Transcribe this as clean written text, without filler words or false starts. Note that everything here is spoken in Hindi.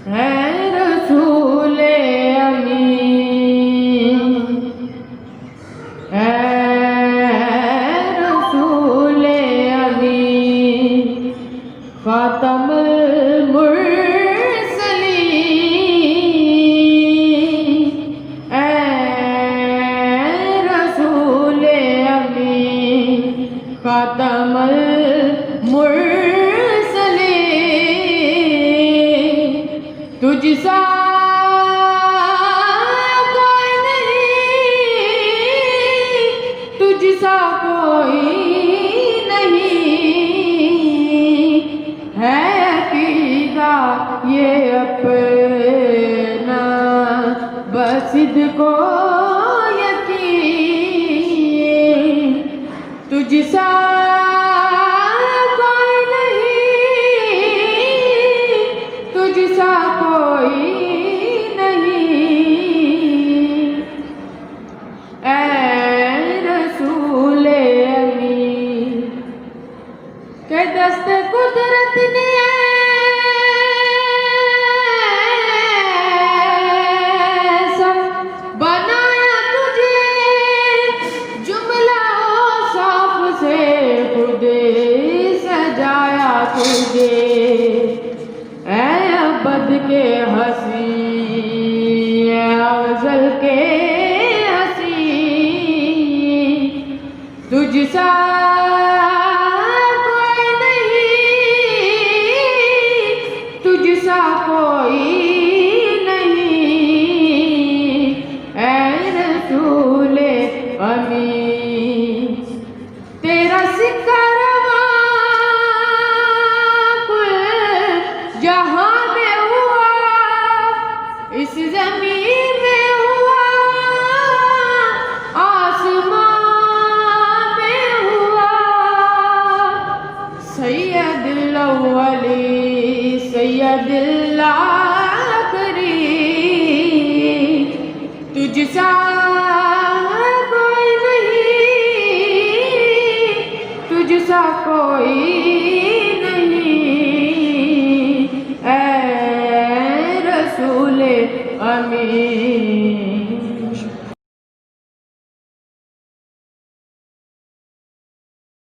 है रसूले अमीन, है रसूले अमीन, खातमुल मुरसलीन, है रसूले अमीन, खातमुल मुरसलीन। तुझसा कोई नहीं, तुझसा कोई नहीं, है अकीदा ये अपना बस को यकीन। तुझसा कोई नहीं, तुझसा कोई नहीं, ऐ रसूले अमीन। के दस्ते कुदरत ने ऐसा बनाया तुझे, जुमला साफ से खुद सजाया तुझे, ऐ अबद के हसी, ऐ अज़ल के हसी। तुझसा कोई नहीं, तुझसा कोई नहीं, ऐ रसूले अमीन। तेरा सिक्का जहां में हुआ, इस ज़मीन में हुआ, आसमान में हुआ। सैयदुल अव्वलीन, सैयदुल आखिरीन। तुझसा कोई नहीं, तुझसा कोई नहीं, ऐ रसूले अमीन।